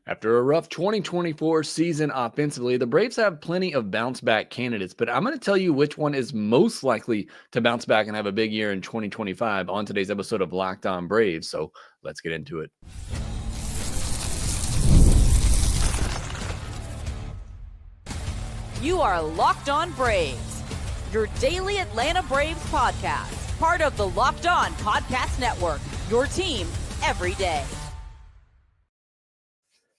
After a rough 2024 season offensively, the Braves have plenty of bounce back candidates, but I'm going to tell you which one is most likely to bounce back and have a big year in 2025 on today's episode of Locked On Braves. So let's get into it. You are Locked On Braves, your daily Atlanta Braves podcast, part of the Locked On Podcast Network, your team every day.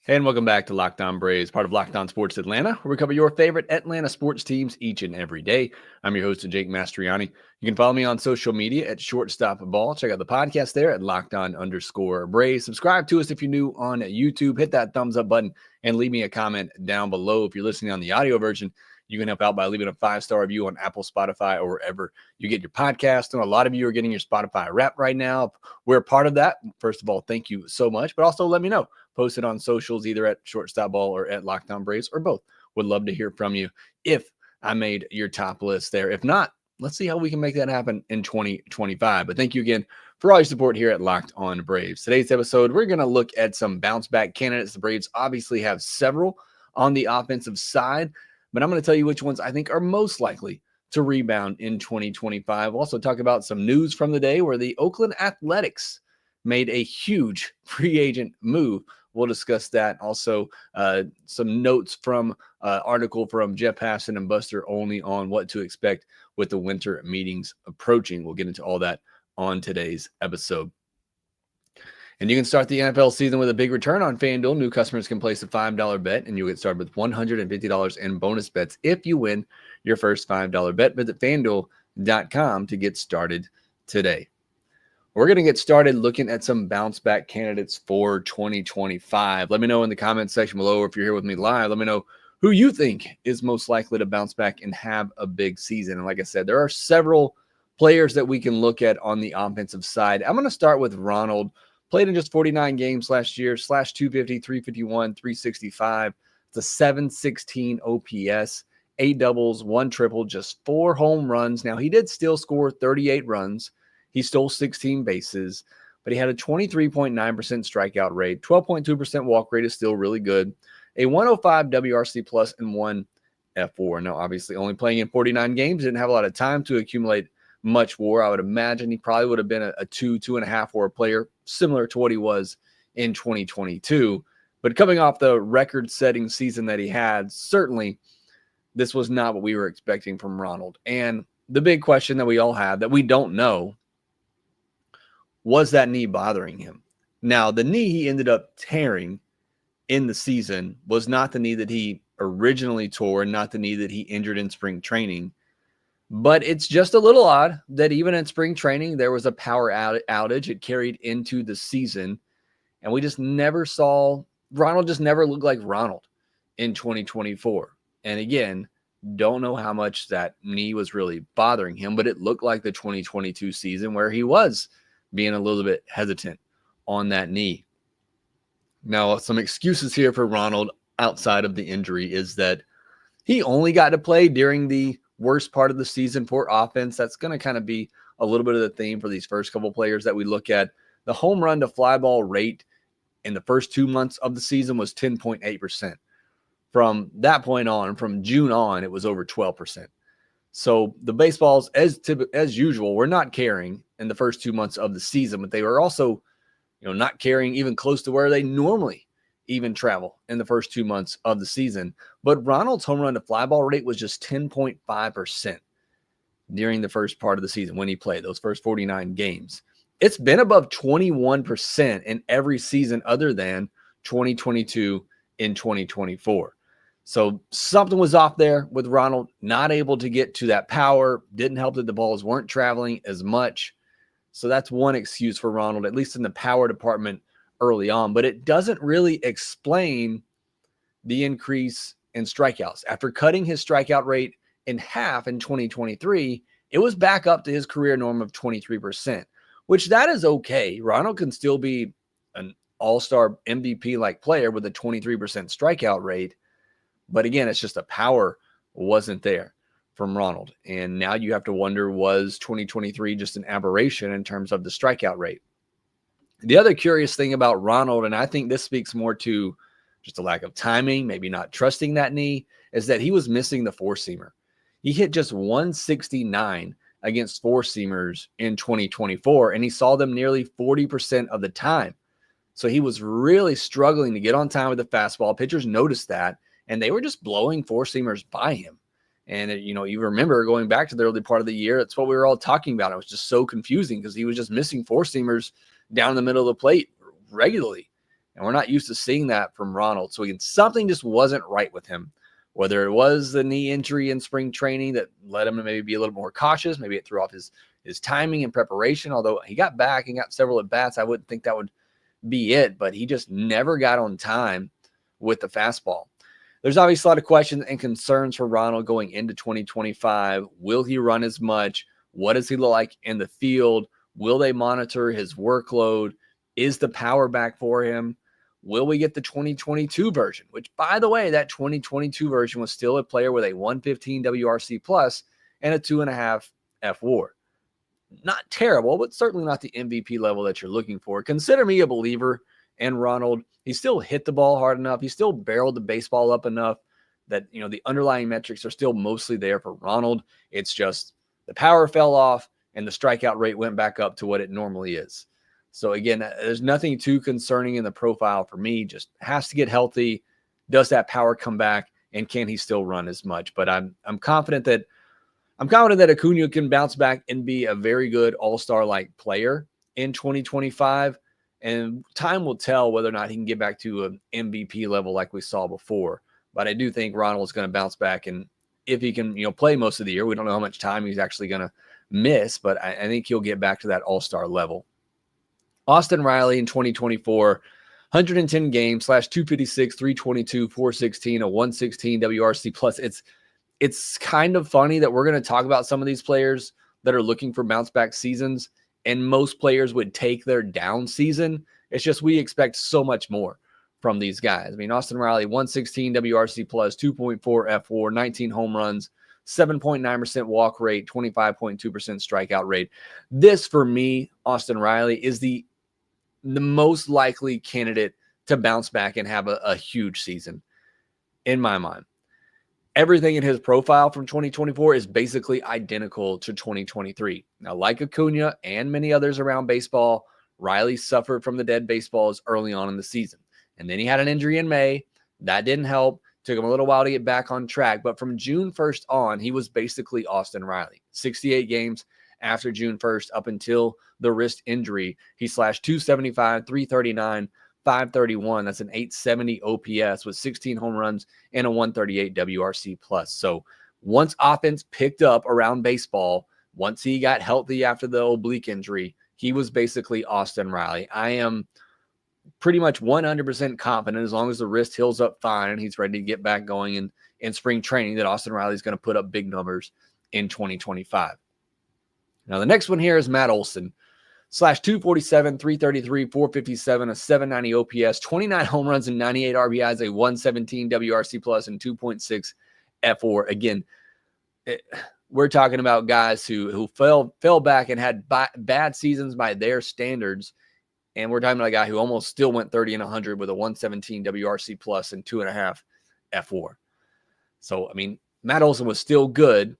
And welcome back to Locked On Braves, part of Locked On Sports Atlanta, where we cover your favorite Atlanta sports teams each and every day. I'm your host, Jake Mastriani. You can follow me on social media at Shortstop Ball. Check out the podcast there at LockedOn_Braves. Subscribe to us if you're new on YouTube. Hit that thumbs up button and leave me a comment down below. If you're listening on the audio version, you can help out by leaving a 5-star review on Apple, Spotify, or wherever you get your podcast. And a lot of you are getting your Spotify Wrapped right now. We're a part of that. First of all, thank you so much. But also let me know. Post it on socials, either at Shortstop Ball or at Locked On Braves, or both. Would love to hear from you if I made your top list there. If not, let's see how we can make that happen in 2025. But thank you again for all your support here at Locked On Braves. Today's episode, we're going to look at some bounce back candidates. The Braves obviously have several on the offensive side, but I'm going to tell you which ones I think are most likely to rebound in 2025. We'll also talk about some news from the day where the Oakland Athletics made a huge free agent move. We'll discuss that. Also, some notes from article from Jeff Passan and Buster Olney on what to expect with the winter meetings approaching. We'll get into all that on today's episode. And you can start the NFL season with a big return on FanDuel. New customers can place a $5 bet, and you'll get started with $150 in bonus bets if you win your first $5 bet. Visit FanDuel.com to get started today. We're going to get started looking at some bounce back candidates for 2025. Let me know in the comments section below, or if you're here with me live, let me know who you think is most likely to bounce back and have a big season. And like I said, there are several players that we can look at on the offensive side. I'm going to start with Ronald. Played in just 49 games last year, /250, 351, 365. It's a 716 OPS, 8 doubles, 1 triple, just 4 home runs. Now, he did still score 38 runs. He stole 16 bases, but he had a 23.9% strikeout rate. 12.2% walk rate is still really good. A 105 WRC plus and 1 F4. Now, obviously, only playing in 49 games, didn't have a lot of time to accumulate much WAR. I would imagine he probably would have been a 2.5 WAR player, similar to what he was in 2022. But coming off the record-setting season that he had, certainly this was not what we were expecting from Ronald. And the big question that we all have that we don't know, was that knee bothering him? Now, the knee he ended up tearing in the season was not the knee that he originally tore and not the knee that he injured in spring training. But it's just a little odd that even in spring training, there was a power outage. It carried into the season. And we just never saw, Ronald just never looked like Ronald in 2024. And again, don't know how much that knee was really bothering him, but it looked like the 2022 season where he was being a little bit hesitant on that knee. Now, some excuses here for Ronald outside of the injury is that he only got to play during the worst part of the season for offense. That's going to kind of be a little bit of the theme for these first couple players that we look at. The home run to fly ball rate in the first 2 months of the season was 10.8%. From that point on, from June on, it was over 12%. So the baseballs, as usual, were not carrying in the first 2 months of the season, but they were also, not carrying even close to where they normally even travel in the first 2 months of the season. But Ronald's home run to fly ball rate was just 10.5% during the first part of the season when he played those first 49 games. It's been above 21% in every season other than 2022 and 2024. So something was off there with Ronald, not able to get to that power. Didn't help that the balls weren't traveling as much. So that's one excuse for Ronald, at least in the power department early on. But it doesn't really explain the increase in strikeouts. After cutting his strikeout rate in half in 2023, it was back up to his career norm of 23%, which that is okay. Ronald can still be an all-star MVP-like player with a 23% strikeout rate. But again, it's just the power wasn't there from Ronald. And now you have to wonder, was 2023 just an aberration in terms of the strikeout rate? The other curious thing about Ronald, and I think this speaks more to just a lack of timing, maybe not trusting that knee, is that he was missing the four-seamer. He hit just 169 against four-seamers in 2024, and he saw them nearly 40% of the time. So he was really struggling to get on time with the fastball. Pitchers noticed that, and they were just blowing four-seamers by him. And, you remember going back to the early part of the year, that's what we were all talking about. It was just so confusing because he was just missing four-seamers down the middle of the plate regularly. And we're not used to seeing that from Ronald. So again, something just wasn't right with him. Whether it was the knee injury in spring training that led him to maybe be a little more cautious, maybe it threw off his timing and preparation. Although he got back and got several at-bats, I wouldn't think that would be it. But he just never got on time with the fastball. There's obviously a lot of questions and concerns for Ronald going into 2025. Will he run as much? What does he look like in the field? Will they monitor his workload? Is the power back for him? Will we get the 2022 version? Which, by the way, that 2022 version was still a player with a 115 WRC plus and a 2.5 FWAR. Not terrible, but certainly not the MVP level that you're looking for. Consider me a believer in Ronald. He still hit the ball hard enough. He still barreled the baseball up enough that, the underlying metrics are still mostly there for Ronald. It's just the power fell off and the strikeout rate went back up to what it normally is. So again, there's nothing too concerning in the profile for me. Just has to get healthy. Does that power come back, and can he still run as much? But I'm confident that Acuña can bounce back and be a very good all-star-like player in 2025. And time will tell whether or not he can get back to an MVP level like we saw before. But I do think Ronald's going to bounce back, and if he can, play most of the year, we don't know how much time he's actually going to miss, but I think he'll get back to that all-star level. Austin Riley in 2024, 110 games, /256, 322, 416, a 116 WRC plus. It's kind of funny that we're going to talk about some of these players that are looking for bounce back seasons, and most players would take their down season. It's just we expect so much more from these guys. I mean, Austin Riley, 116 WRC plus, 2.4 FWAR, 19 home runs, 7.9% walk rate, 25.2% strikeout rate. This, for me, Austin Riley, is the most likely candidate to bounce back and have a huge season in my mind. Everything in his profile from 2024 is basically identical to 2023. Now, like Acuña and many others around baseball, Riley suffered from the dead baseballs early on in the season. And then he had an injury in May. That didn't help. Took him a little while to get back on track. But from June 1st on, he was basically Austin Riley. 68 games after June 1st up until the wrist injury. He slashed 275, 339, 531. That's an 870 OPS with 16 home runs and a 138 WRC plus. So once offense picked up around baseball, once he got healthy after the oblique injury, he was basically Austin Riley. I am pretty much 100% confident, as long as the wrist heals up fine and he's ready to get back going in spring training, that Austin Riley is going to put up big numbers in 2025. Now, the next one here is Matt Olson. /247, 333, 457, a 790 OPS, 29 home runs and 98 RBIs, a 117 WRC plus, and 2.6 FWAR. Again, we're talking about guys who fell back and had bad seasons by their standards. And we're talking about a guy who almost still went 30 and 100 with a 117 WRC plus and 2.5 FWAR. So, I mean, Matt Olson was still good,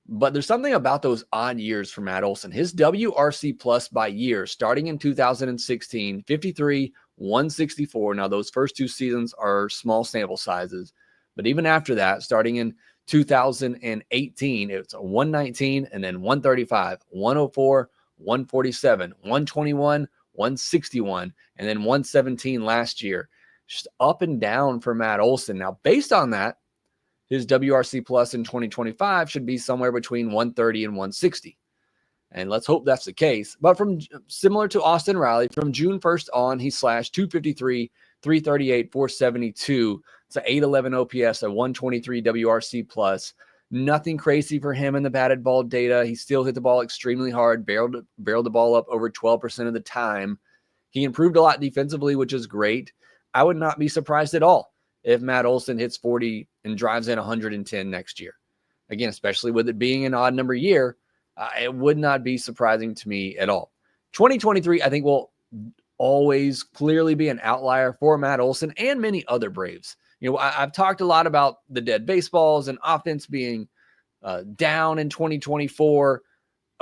but there's something about those odd years for Matt Olson. His WRC plus by year, starting in 2016, 53, 164. Now, those first two seasons are small sample sizes, but even after that, starting in 2018, it's a 119 and then 135, 104, 147, 121, 161, and then 117 last year. Just up and down for Matt Olson. Now, based on that, his WRC plus in 2025 should be somewhere between 130 and 160. And let's hope that's the case. But from similar to Austin Riley, from June 1st on, he slashed 253, 338, 472. It's an 811 OPS, a 123 WRC plus. Nothing crazy for him in the batted ball data. He still hit the ball extremely hard, barreled the ball up over 12% of the time. He improved a lot defensively, which is great. I would not be surprised at all if Matt Olson hits 40 and drives in 110 next year. Again, especially with it being an odd number year, it would not be surprising to me at all. 2023, I think, will always clearly be an outlier for Matt Olson and many other Braves. I've talked a lot about the dead baseballs and offense being down in 2024.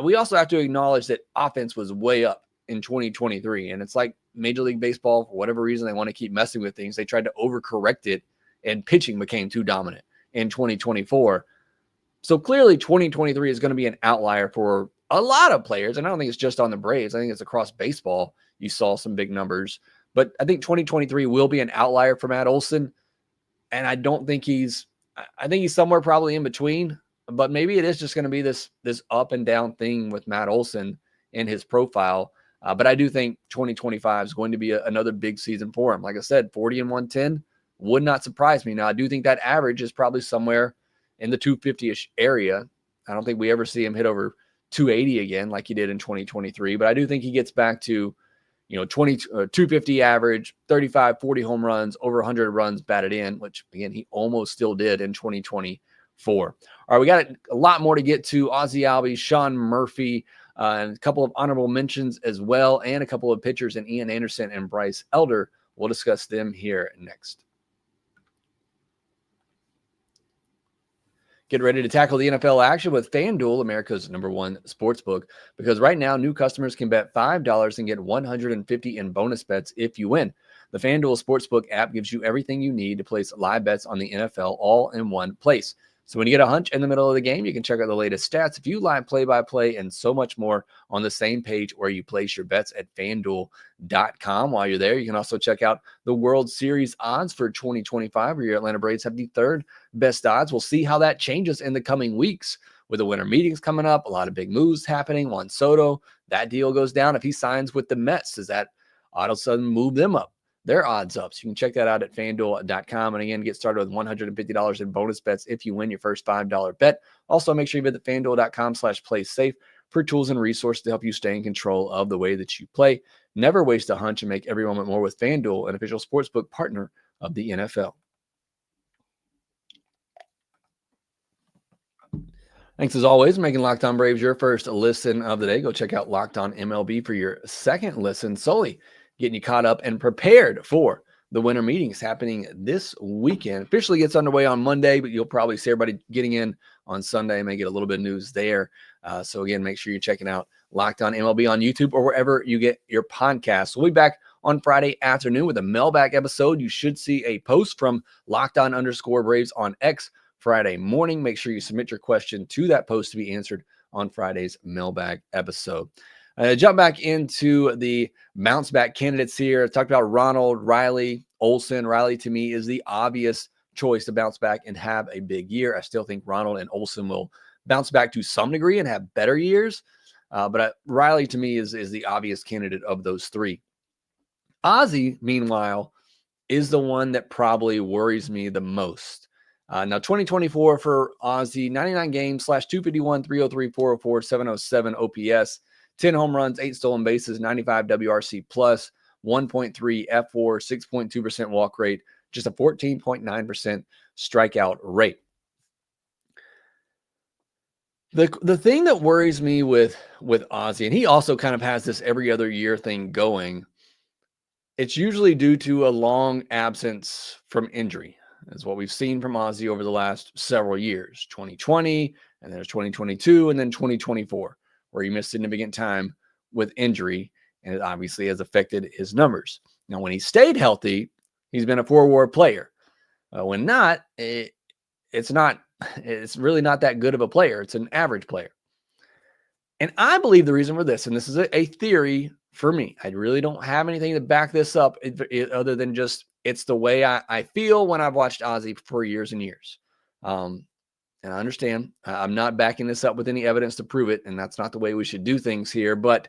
We also have to acknowledge that offense was way up in 2023. And it's like Major League Baseball, for whatever reason, they want to keep messing with things. They tried to overcorrect it, and pitching became too dominant in 2024. So clearly 2023 is going to be an outlier for a lot of players. And I don't think it's just on the Braves. I think it's across baseball. You saw some big numbers. But I think 2023 will be an outlier for Matt Olson. And I think he's somewhere probably in between. But maybe it is just going to be this up and down thing with Matt Olson and his profile. But I do think 2025 is going to be another big season for him. Like I said, 40 and 110 would not surprise me. Now, I do think that average is probably somewhere in the 250-ish area. I don't think we ever see him hit over 280 again like he did in 2023. But I do think he gets back to, 250 average, 35, 40 home runs, over 100 runs batted in, which, again, he almost still did in 2024. All right, we got a lot more to get to. Ozzie Albies, Sean Murphy, and a couple of honorable mentions as well, and a couple of pitchers in Ian Anderson and Bryce Elder. We'll discuss them here next. Get ready to tackle the NFL action with FanDuel, America's #1 sportsbook, because right now new customers can bet $5 and get $150 in bonus bets if you win. The FanDuel Sportsbook app gives you everything you need to place live bets on the NFL all in one place. So when you get a hunch in the middle of the game, you can check out the latest stats, view live play-by-play, and so much more on the same page where you place your bets at FanDuel.com. While you're there, you can also check out the World Series odds for 2025, where your Atlanta Braves have the third best odds. We'll see how that changes in the coming weeks with the winter meetings coming up. A lot of big moves happening. Juan Soto, that deal goes down. If he signs with the Mets, does that all of a sudden move them up? Their odds up. So you can check that out at FanDuel.com. And again, get started with $150 in bonus bets if you win your first $5 bet. Also, make sure you visit FanDuel.com/playsafe for tools and resources to help you stay in control of the way that you play. Never waste a hunch and make every moment more with FanDuel, an official sportsbook partner of the NFL. Thanks as always for making Locked On Braves your first listen of the day. Go check out Locked On MLB for your second listen, solely getting you caught up and prepared for the winter meetings happening this weekend. Officially gets underway on Monday, but you'll probably see everybody getting in on Sunday. May get a little bit of news there. So again, make sure you're checking out Locked On MLB on YouTube or wherever you get your podcasts. We'll be back on Friday afternoon with a mailbag episode. You should see a post from Locked On_Braves on X Friday morning. Make sure you submit your question to that post to be answered on Friday's mailbag episode. Jump back into the bounce back candidates here. I talked about Ronald, Riley, Olson. Riley, to me, is the obvious choice to bounce back and have a big year. I still think Ronald and Olson will bounce back to some degree and have better years. But Riley, to me, is the obvious candidate of those three. Ozzie, meanwhile, is the one that probably worries me the most. Now, 2024 for Ozzie, 99 games, /251, 303, 404, 707 OPS. 10 home runs, 8 stolen bases, 95 WRC plus, 1.3 F4, 6.2% walk rate, just a 14.9% strikeout rate. The thing that worries me with Ozzie, and he also kind of has this every other year thing going, it's usually due to a long absence from injury. That's what we've seen from Ozzie over the last several years, 2020, and then there's 2022, and then 2024. Where he missed significant time with injury, and it obviously has affected his numbers. Now, when he stayed healthy, he's been a 4-WAR player. When not, it's really not that good of a player. It's an average player. And I believe the reason for this, and this is a theory for me, I really don't have anything to back this up other than just it's the way I feel when I've watched Ozzie for years and years. And I understand I'm not backing this up with any evidence to prove it, and that's not the way we should do things here. But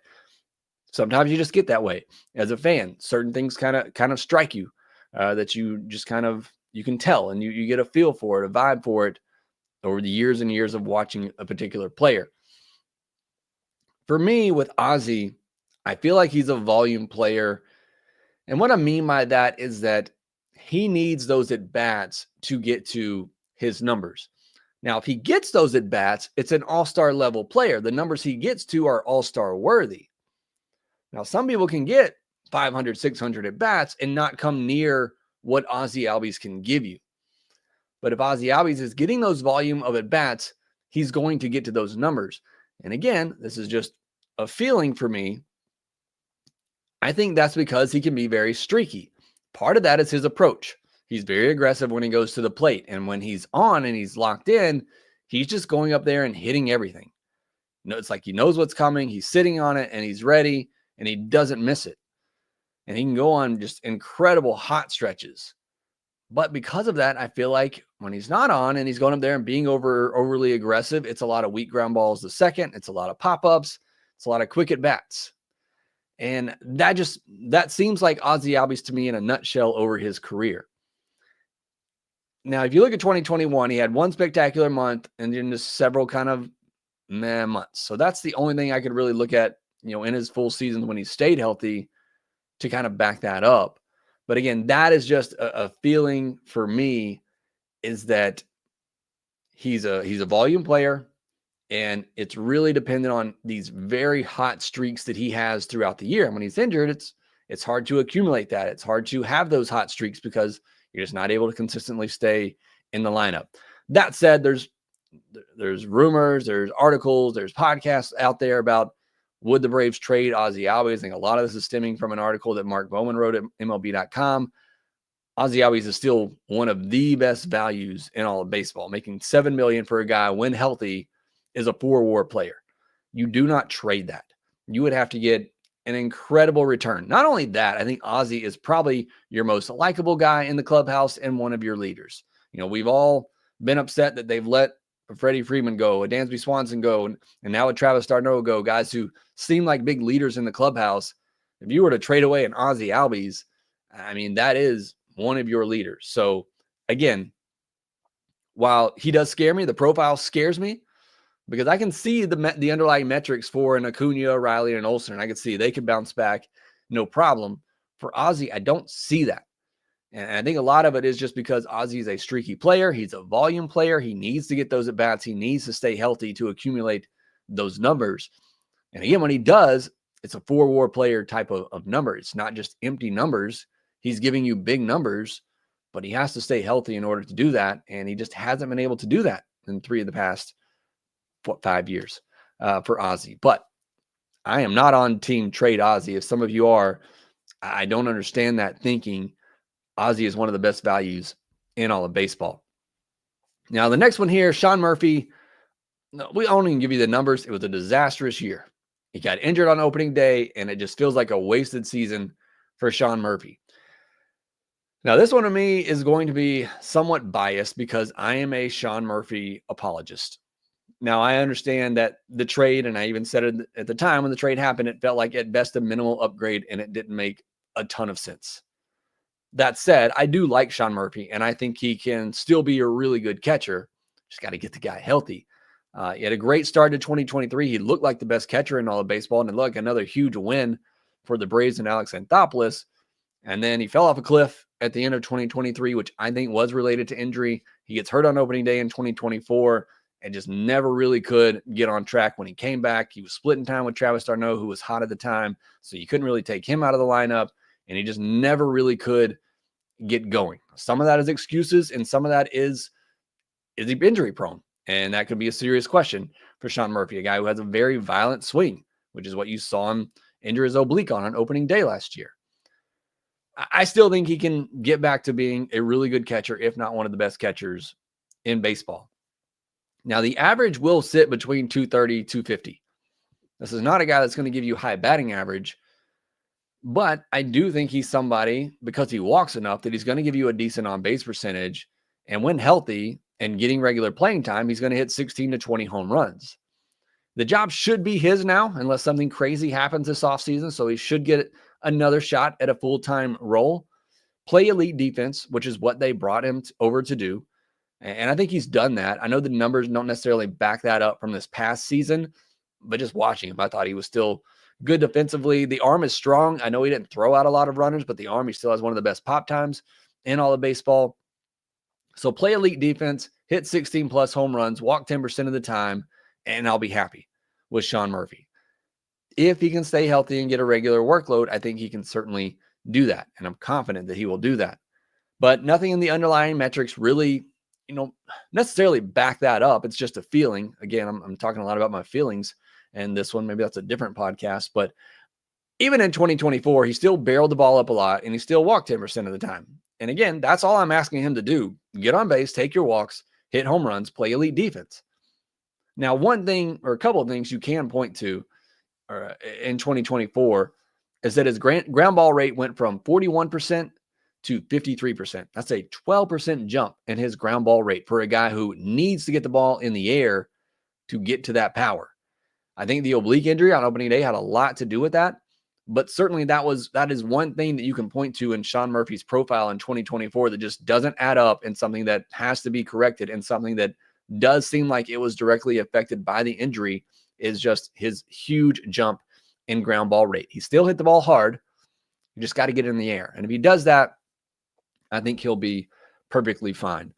sometimes you just get that way as a fan. Certain things kind of strike you that you just you can tell, and you get a feel for it, a vibe for it over the years and years of watching a particular player. For me, with Ozzie, I feel like he's a volume player. And what I mean by that is that he needs those at-bats to get to his numbers. Now, if he gets those at-bats, it's an all-star level player. The numbers he gets to are all-star worthy. Now, some people can get 500, 600 at bats and not come near what Ozzie Albies can give you. But if Ozzie Albies is getting those volume of at bats, he's going to get to those numbers. And again, this is just a feeling for me. I think that's because he can be very streaky. Part of that is his approach. He's very aggressive when he goes to the plate. And when he's on and he's locked in, he's just going up there and hitting everything. It's like he knows what's coming. He's sitting on it and he's ready and he doesn't miss it. And he can go on just incredible hot stretches. But because of that, I feel like when he's not on and he's going up there and being overly aggressive, it's a lot of weak ground balls to second. It's a lot of pop-ups. It's a lot of quick at bats. And that seems like Ozzie Albies to me in a nutshell over his career. Now, if you look at 2021, he had one spectacular month and then just several kind of meh months. So that's the only thing I could really look at, in his full season when he stayed healthy to kind of back that up. But again, that is just a feeling for me, is that he's a volume player. And it's really dependent on these very hot streaks that he has throughout the year. And when he's injured, it's hard to accumulate that. It's hard to have those hot streaks because you're just not able to consistently stay in the lineup. That said, there's rumors, there's articles, there's podcasts out there about would the Braves trade Ozzie Albies. I think a lot of this is stemming from an article that Mark Bowman wrote at MLB.com. Ozzie Albies is still one of the best values in all of baseball, making $7 million for a guy when healthy is a 4-WAR player. You do not trade that. You would have to get an incredible return. Not only that, I think Ozzie is probably your most likable guy in the clubhouse and one of your leaders. We've all been upset that they've let Freddie Freeman go, a Dansby Swanson go, and now a Travis d'Arnaud go, guys who seem like big leaders in the clubhouse. If you were to trade away an Ozzie Albies, that is one of your leaders. So again, while he does scare me, the profile scares me, because I can see the underlying metrics for an Acuña, Riley, and Olson. And I can see they can bounce back, no problem. For Ozzie, I don't see that. And I think a lot of it is just because Ozzie is a streaky player. He's a volume player. He needs to get those at bats. He needs to stay healthy to accumulate those numbers. And again, when he does, it's a 4-WAR player type of number. It's not just empty numbers. He's giving you big numbers, but he has to stay healthy in order to do that. And he just hasn't been able to do that in 3 of the past 5 years for Ozzie. But I am not on team trade Ozzie. If some of you are, I don't understand that thinking. Ozzie is one of the best values in all of baseball. Now, the next one here, Sean Murphy. We won't even give you the numbers. It was a disastrous year. He got injured on opening day, and it just feels like a wasted season for Sean Murphy. Now, this one to me is going to be somewhat biased because I am a Sean Murphy apologist. Now, I understand that the trade, and I even said it at the time when the trade happened, it felt like at best a minimal upgrade, and it didn't make a ton of sense. That said, I do like Sean Murphy, and I think he can still be a really good catcher. Just got to get the guy healthy. He had a great start to 2023. He looked like the best catcher in all of baseball, and it looked like another huge win for the Braves and Alex Anthopoulos. And then he fell off a cliff at the end of 2023, which I think was related to injury. He gets hurt on opening day in 2024 and just never really could get on track when he came back. He was splitting time with Travis d'Arnaud, who was hot at the time, so you couldn't really take him out of the lineup, and he just never really could get going. Some of that is excuses, and some of that is he injury prone? And that could be a serious question for Sean Murphy, a guy who has a very violent swing, which is what you saw him injure his oblique on opening day last year. I still think he can get back to being a really good catcher, if not one of the best catchers in baseball. Now, the average will sit between 230, 250. This is not a guy that's going to give you high batting average, but I do think he's somebody, because he walks enough, that he's going to give you a decent on-base percentage. And when healthy and getting regular playing time, he's going to hit 16 to 20 home runs. The job should be his now, unless something crazy happens this offseason. So he should get another shot at a full-time role. Play elite defense, which is what they brought him over to do. And I think he's done that. I know the numbers don't necessarily back that up from this past season, but just watching him, I thought he was still good defensively. The arm is strong. I know he didn't throw out a lot of runners, but the arm, he still has one of the best pop times in all of baseball. So play elite defense, hit 16-plus home runs, walk 10% of the time, and I'll be happy with Sean Murphy. if he can stay healthy and get a regular workload, I think he can certainly do that. And I'm confident that he will do that. But nothing in the underlying metrics really, necessarily back that up. It's just a feeling. Again, I'm talking a lot about my feelings, and this one, maybe that's a different podcast. But even in 2024, he still barreled the ball up a lot, and he still walked 10% of the time. And again, that's all I'm asking him to do. Get on base, take your walks, hit home runs, play elite defense. Now, one thing or a couple of things you can point to in 2024 is that his ground ball rate went from 41% to 53%. That's a 12% jump in his ground ball rate for a guy who needs to get the ball in the air to get to that power. I think the oblique injury on opening day had a lot to do with that, but certainly that is one thing that you can point to in Sean Murphy's profile in 2024 that just doesn't add up, and something that has to be corrected, and something that does seem like it was directly affected by the injury is just his huge jump in ground ball rate. He still hit the ball hard. You just got to get it in the air. And if he does that, I think he'll be perfectly fine.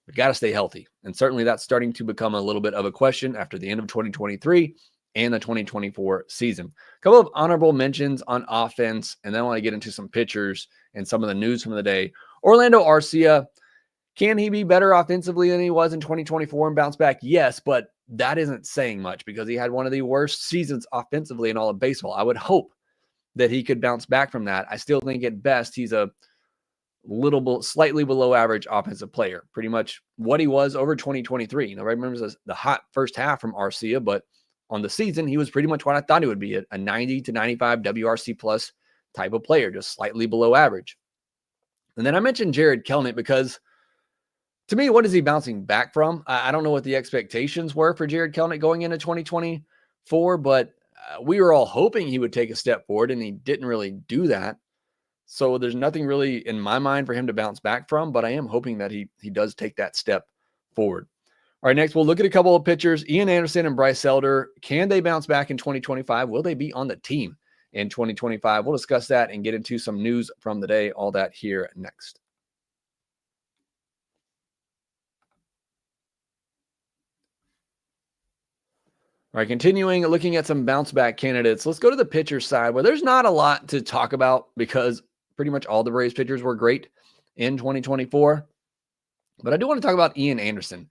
We've got to stay healthy. And certainly that's starting to become a little bit of a question after the end of 2023 and the 2024 season. A couple of honorable mentions on offense, and then I want to get into some pitchers and some of the news from the day. Orlando Arcia, can he be better offensively than he was in 2024 and bounce back? Yes, but that isn't saying much because he had one of the worst seasons offensively in all of baseball. I would hope that he could bounce back from that. I still think at best he's a slightly below average offensive player, pretty much what he was over 2023. Everybody remembers the hot first half from Arcia, but on the season, he was pretty much what I thought he would be, a 90 to 95 WRC plus type of player, just slightly below average. And then I mentioned Jarred Kelenic because to me, what is he bouncing back from? I don't know what the expectations were for Jarred Kelenic going into 2024, but we were all hoping he would take a step forward, and he didn't really do that. So there's nothing really in my mind for him to bounce back from, but I am hoping that he does take that step forward. All right, next we'll look at a couple of pitchers. Ian Anderson and Bryce Elder. Can they bounce back in 2025? Will they be on the team in 2025? We'll discuss that and get into some news from the day. All that here next. All right, continuing looking at some bounce back candidates. Let's go to the pitcher side where there's not a lot to talk about because pretty much all the Braves pitchers were great in 2024. But I do want to talk about Ian Anderson.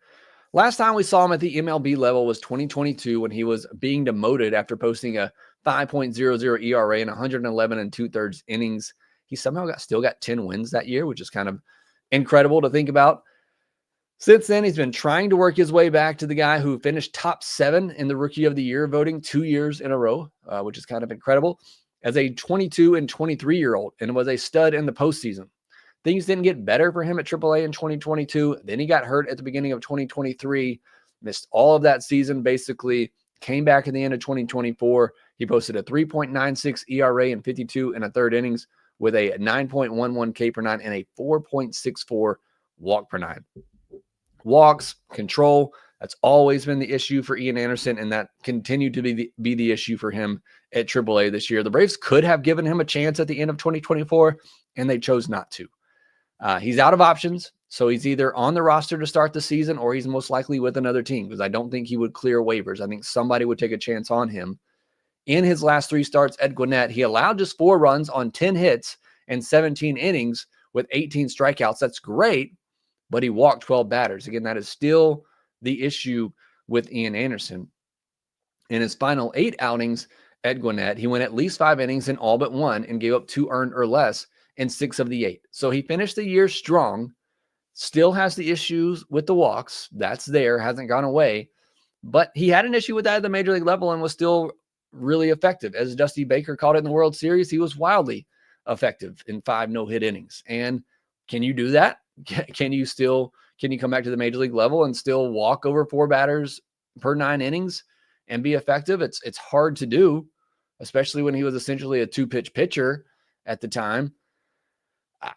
Last time we saw him at the MLB level was 2022 when he was being demoted after posting a 5.00 ERA in 111 2/3 innings. He somehow still got 10 wins that year, which is kind of incredible to think about. Since then, he's been trying to work his way back to the guy who finished top 7 in the Rookie of the Year voting 2 years in a row, which is kind of incredible, as a 22 and 23-year-old, and was a stud in the postseason. Things didn't get better for him at AAA in 2022. Then he got hurt at the beginning of 2023, missed all of that season, basically, came back at the end of 2024. He posted a 3.96 ERA in 52 1/3 innings with a 9.11 K per 9 and a 4.64 walk per 9. Walks, control, that's always been the issue for Ian Anderson, and that continued to be the issue for him at AAA this year. The Braves could have given him a chance at the end of 2024, and they chose not to. He's out of options, so he's either on the roster to start the season or he's most likely with another team because I don't think he would clear waivers. I think somebody would take a chance on him. In his last 3 starts at Gwinnett, he allowed just 4 runs on 10 hits and 17 innings with 18 strikeouts. That's great, but he walked 12 batters. Again, that is still the issue with Ian Anderson. In his final 8 outings at Gwinnett, he went at least 5 innings in all but 1 and gave up 2 earned or less in 6 of the 8. So he finished the year strong, still has the issues with the walks. That's there, hasn't gone away. But he had an issue with that at the major league level and was still really effective. As Dusty Baker called it in the World Series, he was wildly effective in 5 no-hit innings. And can you do that? Can you come back to the major league level and still walk over 4 batters per 9 innings and be effective? It's hard to do, especially when he was essentially a 2-pitch pitcher at the time.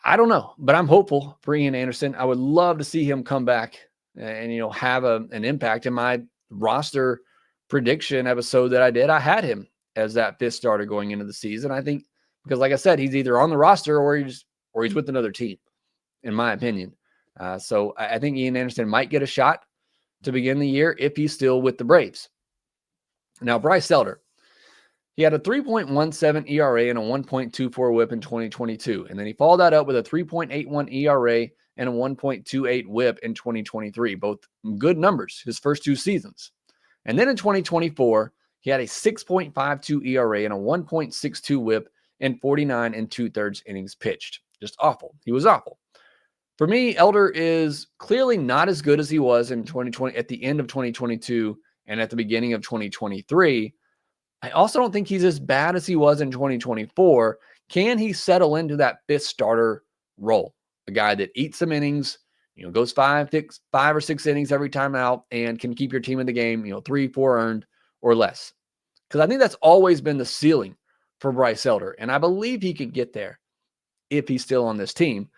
I don't know, but I'm hopeful for Ian Anderson. I would love to see him come back and have an impact. In my roster prediction episode that I did, I had him as that 5th starter going into the season. I think because, like I said, he's either on the roster or he's with another team, in my opinion. So I think Ian Anderson might get a shot to begin the year if he's still with the Braves. Now, Bryce Elder. He had a 3.17 ERA and a 1.24 whip in 2022. And then he followed that up with a 3.81 ERA and a 1.28 whip in 2023. Both good numbers his first two seasons. And then in 2024, he had a 6.52 ERA and a 1.62 whip in 49 2/3 innings pitched. Just awful. He was awful. For me, Elder is clearly not as good as he was in 2020 at the end of 2022 and at the beginning of 2023. I also don't think he's as bad as he was in 2024. Can he settle into that fifth starter role? A guy that eats some innings, goes five or six innings every time out and can keep your team in the game, 3-4 earned or less. Because I think that's always been the ceiling for Bryce Elder. And I believe he could get there if he's still on this team.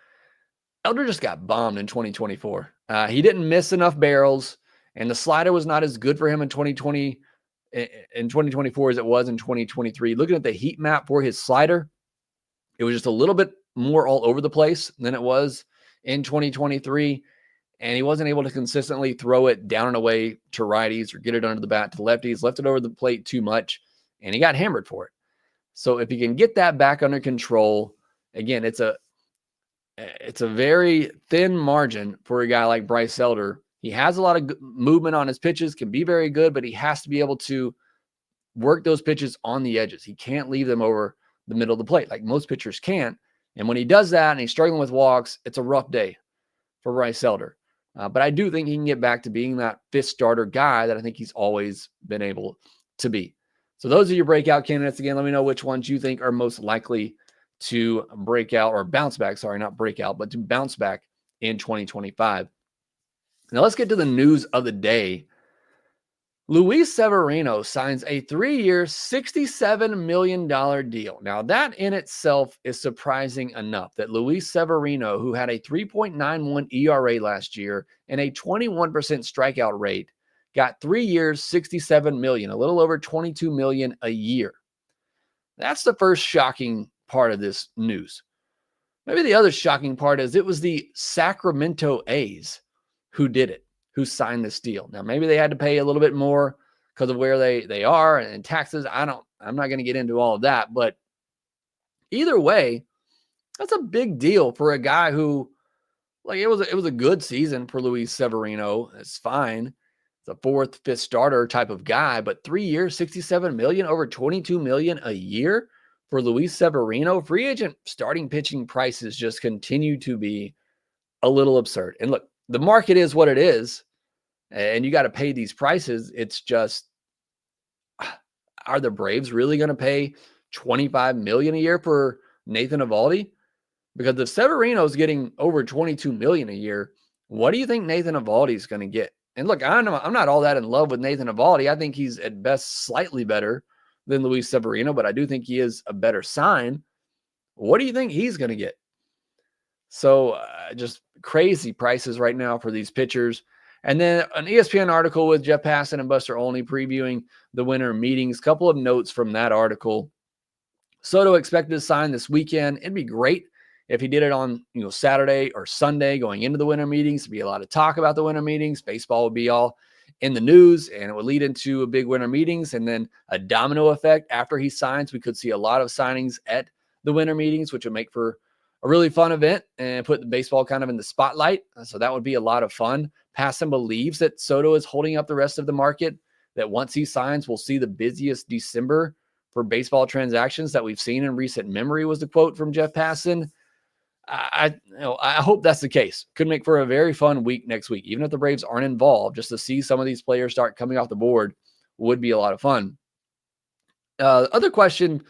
Elder just got bombed in 2024. He didn't miss enough barrels, and the slider was not as good for him in 2024 as it was in 2023. Looking at the heat map for his slider, it was just a little bit more all over the place than it was in 2023, and he wasn't able to consistently throw it down and away to righties or get it under the bat to lefties, left it over the plate too much, and he got hammered for it. So if he can get that back under control, again, it's a very thin margin for a guy like Bryce Elder. He has a lot of movement on his pitches, can be very good, but he has to be able to work those pitches on the edges. He can't leave them over the middle of the plate like most pitchers can't. And when he does that and he's struggling with walks, it's a rough day for Bryce Elder. But I do think he can get back to being that fifth starter guy that I think he's always been able to be. So those are your breakout candidates. Again, let me know which ones you think are most likely to break out or bounce back. Sorry, not break out, but to bounce back in 2025. Now let's get to the news of the day. Luis Severino signs a 3-year, $67 million deal. Now that in itself is surprising enough that Luis Severino, who had a 3.91 ERA last year and a 21% strikeout rate, got 3 years, $67 million, a little over $22 million a year. That's the first shocking part of this news. Maybe the other shocking part is it was the Sacramento A's who did it, who signed this deal. Now, maybe they had to pay a little bit more because of where they are and taxes. I'm not going to get into all of that, but either way, that's a big deal for a guy who, like, it was a good season for Luis Severino. It's fine. It's a fourth, fifth starter type of guy, but 3 years, $67 million, over $22 million a year for Luis Severino. Free agent starting pitching prices just continue to be a little absurd. And look, the market is what it is, and you got to pay these prices. It's just, are the Braves really going to pay $25 million a year for Nathan Eovaldi? Because if Severino's getting over $22 million a year, what do you think Nathan Eovaldi is going to get? And look, I'm not all that in love with Nathan Eovaldi. I think he's at best slightly better than Luis Severino, but I do think he is a better sign. What do you think he's going to get? So just crazy prices right now for these pitchers. And then an ESPN article with Jeff Passan and Buster Olney previewing the winter meetings. Couple of notes from that article. Soto expected to sign this weekend. It'd be great if he did it on Saturday or Sunday going into the winter meetings. There'd be a lot of talk about the winter meetings. Baseball would be all in the news, and it would lead into a big winter meetings and then a domino effect. After he signs, we could see a lot of signings at the winter meetings, which would make for a really fun event and put the baseball kind of in the spotlight. So that would be a lot of fun. Passan believes that Soto is holding up the rest of the market, that once he signs, we'll see the busiest December for baseball transactions that we've seen in recent memory, was the quote from Jeff Passan. I hope that's the case. Could make for a very fun week next week. Even if the Braves aren't involved, just to see some of these players start coming off the board would be a lot of fun. Other question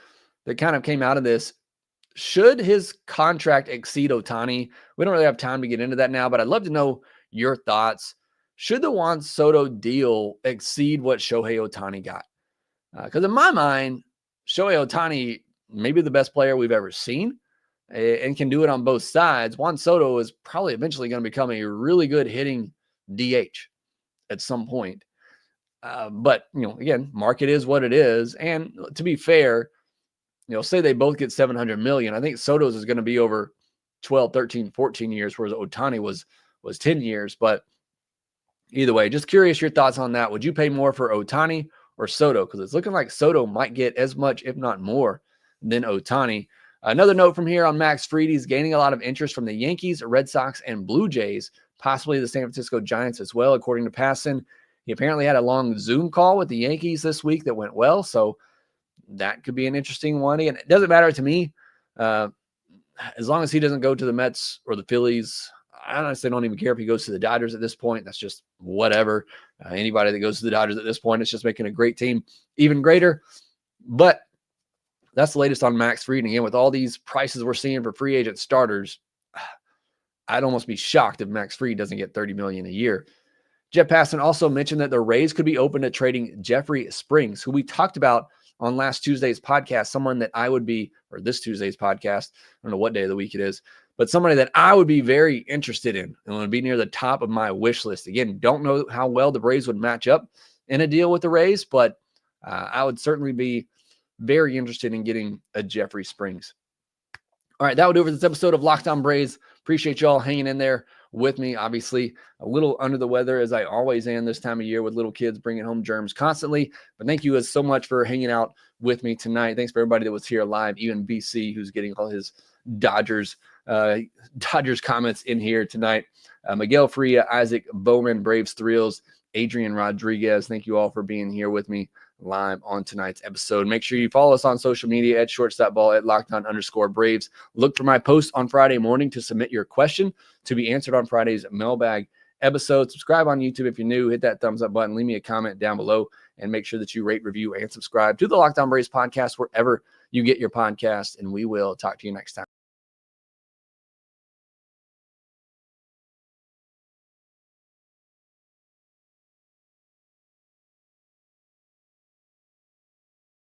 that kind of came out of this, should his contract exceed Ohtani? We don't really have time to get into that now, but I'd love to know your thoughts. Should the Juan Soto deal exceed what Shohei Ohtani got? Because in my mind, Shohei Ohtani may be the best player we've ever seen and can do it on both sides. Juan Soto is probably eventually going to become a really good hitting DH at some point. But, again, market is what it is. And to be fair, say they both get $700 million. I think Soto's is going to be over 12, 13, 14 years, whereas Ohtani was 10 years. But either way, just curious your thoughts on that. Would you pay more for Ohtani or Soto, because it's looking like Soto might get as much, if not more, than Ohtani. Another note from here on Max Fried, he's gaining a lot of interest from the Yankees, Red Sox, and Blue Jays, possibly the San Francisco Giants as well, according to Passan. He apparently had a long Zoom call with the Yankees this week that went well, so that could be an interesting one. And it doesn't matter to me. As long as he doesn't go to the Mets or the Phillies, I honestly don't even care if he goes to the Dodgers at this point. That's just whatever. Anybody that goes to the Dodgers at this point, it's just making a great team even greater. But that's the latest on Max Fried. And again, with all these prices we're seeing for free agent starters, I'd almost be shocked if Max Fried doesn't get $30 million a year. Jeff Passan also mentioned that the Rays could be open to trading Jeffrey Springs, who we talked about on last Tuesday's podcast, someone that I would be, or this Tuesday's podcast, I don't know what day of the week it is, but somebody that I would be very interested in and would be near the top of my wish list. Again, don't know how well the Braves would match up in a deal with the Rays, but I would certainly be very interested in getting a Jeffrey Springs. All right, that would do it for this episode of Locked On Braves. Appreciate y'all hanging in there with me. Obviously, a little under the weather, as I always am this time of year with little kids bringing home germs constantly. But thank you guys so much for hanging out with me tonight. Thanks for everybody that was here live, even BC, who's getting all his Dodgers comments in here tonight. Miguel Fria, Isaac Bowman, Braves Thrills, Adrian Rodriguez. Thank you all for being here with me live on tonight's episode. Make sure you follow us on social media at shortstopball, at LockedOn_Braves. Look for my post on Friday morning to submit your question to be answered on Friday's mailbag episode. Subscribe on YouTube if you're new. Hit that thumbs up button. Leave me a comment down below, and make sure that you rate, review, and subscribe to the Locked On Braves podcast wherever you get your podcast. And we will talk to you next time.